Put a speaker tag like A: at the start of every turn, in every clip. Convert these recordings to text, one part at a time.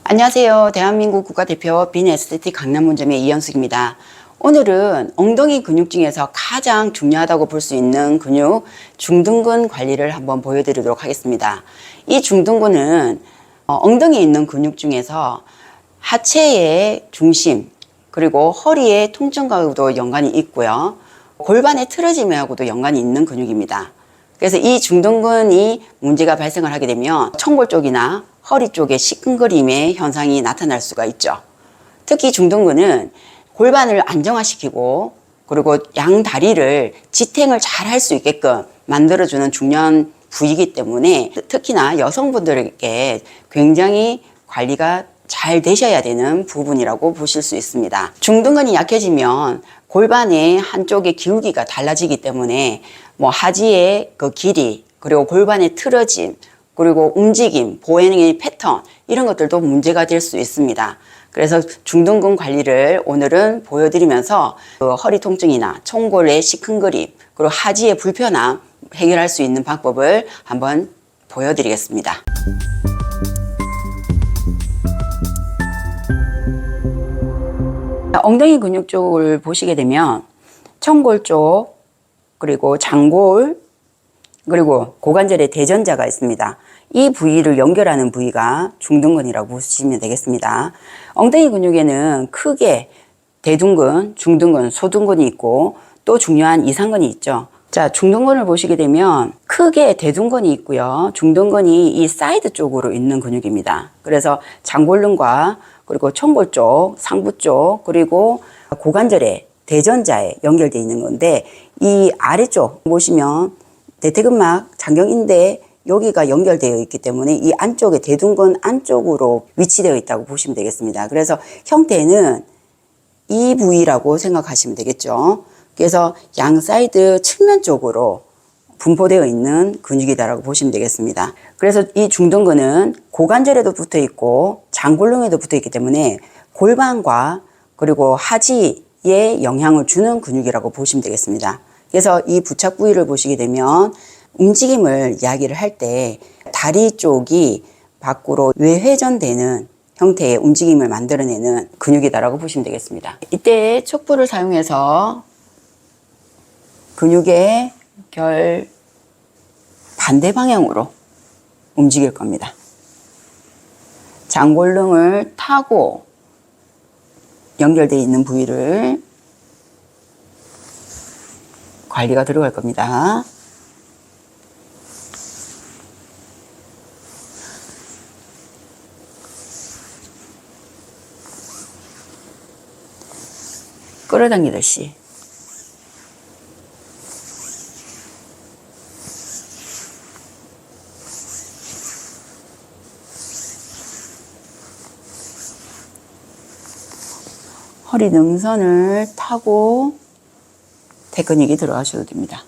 A: 안녕하세요. 대한민국 국가대표 빈에스테틱 강남본점의 이현숙입니다. 오늘은 엉덩이 근육 중에서 가장 중요하다고 볼 수 있는 근육 중둔근 관리를 한번 보여드리도록 하겠습니다. 이 중둔근은 엉덩이에 있는 근육 중에서 하체의 중심 그리고 허리의 통증과도 연관이 있고요. 골반의 틀어짐하고도 연관이 있는 근육입니다. 그래서 이 중둔근이 문제가 발생을 하게 되면 청골 쪽이나 허리 쪽에 시큰거림의 현상이 나타날 수가 있죠. 특히 중둔근은 골반을 안정화시키고 그리고 양 다리를 지탱을 잘 할 수 있게끔 만들어주는 중요한 부위이기 때문에 특히나 여성분들에게 굉장히 관리가 잘 되셔야 되는 부분이라고 보실 수 있습니다. 중둔근이 약해지면 골반의 한쪽의 기울기가 달라지기 때문에 하지의 그 길이 그리고 골반의 틀어짐 그리고 움직임, 보행의 패턴 이런 것들도 문제가 될 수 있습니다. 그래서 중둔근 관리를 오늘은 보여드리면서 그 허리 통증이나 청골의 시큰거림 그리고 하지의 불편함 해결할 수 있는 방법을 한번 보여드리겠습니다. 엉덩이 근육 쪽을 보시게 되면 청골 쪽 그리고 장골 그리고 고관절에 대전자가 있습니다. 이 부위를 연결하는 부위가 중둔근이라고 보시면 되겠습니다. 엉덩이 근육에는 크게 대둔근, 중둔근, 소둔근이 있고 또 중요한 이상근이 있죠. 자, 중둔근을 보시게 되면 크게 대둔근이 있고요. 중둔근이 이 사이드 쪽으로 있는 근육입니다. 그래서 장골근과 그리고 청골 쪽, 상부 쪽, 그리고 고관절에 대전자에 연결되어 있는 건데 이 아래쪽 보시면 대퇴근막, 장경인대 여기가 연결되어 있기 때문에 이 안쪽에 대둔근 안쪽으로 위치되어 있다고 보시면 되겠습니다. 그래서 형태는 이 부위라고 생각하시면 되겠죠. 그래서 양 사이드 측면 쪽으로 분포되어 있는 근육이다라고 보시면 되겠습니다. 그래서 이 중둔근은 고관절에도 붙어 있고 장골릉에도 붙어 있기 때문에 골반과 그리고 하지에 영향을 주는 근육이라고 보시면 되겠습니다. 그래서 이 부착 부위를 보시게 되면 움직임을 이야기를 할 때 다리 쪽이 밖으로 외회전되는 형태의 움직임을 만들어내는 근육이다라고 보시면 되겠습니다. 이때 척부를 사용해서 근육의 결 반대 방향으로 움직일 겁니다. 장골릉을 타고 연결되어 있는 부위를 관리가 들어갈 겁니다. 끌어당기듯이 허리 능선을 타고 테크닉이 들어가셔도 됩니다.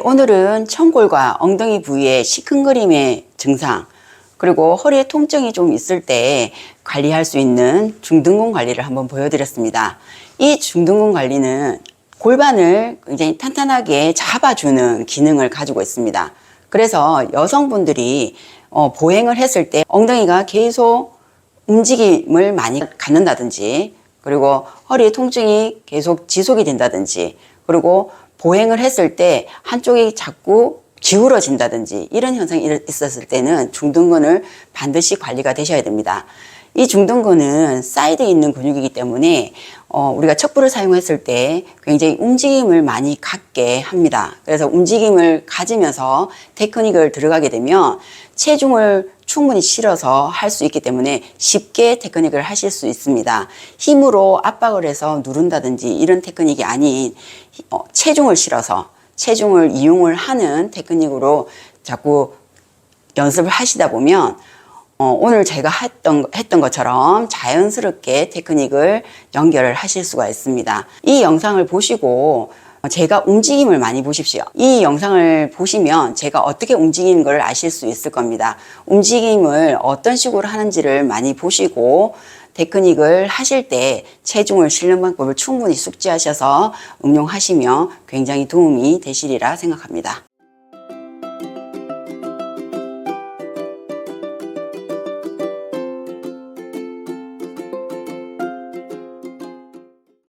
A: 오늘은 청골과 엉덩이 부위의 시큰거림의 증상, 그리고 허리에 통증이 좀 있을 때 관리할 수 있는 중둔근 관리를 한번 보여드렸습니다. 이 중둔근 관리는 골반을 굉장히 탄탄하게 잡아주는 기능을 가지고 있습니다. 그래서 여성분들이 보행을 했을 때 엉덩이가 계속 움직임을 많이 갖는다든지, 그리고 허리에 통증이 계속 지속이 된다든지, 그리고 보행을 했을 때 한쪽이 자꾸 기울어진다든지 이런 현상이 있었을 때는 중둔근을 반드시 관리가 되셔야 됩니다. 이 중둔근은 사이드에 있는 근육이기 때문에 우리가 척부를 사용했을 때 굉장히 움직임을 많이 갖게 합니다. 그래서 움직임을 가지면서 테크닉을 들어가게 되면 체중을 충분히 실어서 할 수 있기 때문에 쉽게 테크닉을 하실 수 있습니다. 힘으로 압박을 해서 누른다든지 이런 테크닉이 아닌 체중을 실어서 체중을 이용을 하는 테크닉으로 자꾸 연습을 하시다 보면 오늘 제가 했던 것처럼 자연스럽게 테크닉을 연결을 하실 수가 있습니다. 이 영상을 보시고 제가 움직임을 많이 보십시오. 이 영상을 보시면 제가 어떻게 움직이는 걸 아실 수 있을 겁니다. 움직임을 어떤 식으로 하는지를 많이 보시고 테크닉을 하실 때 체중을 실는 방법을 충분히 숙지하셔서 응용하시면 굉장히 도움이 되시리라 생각합니다.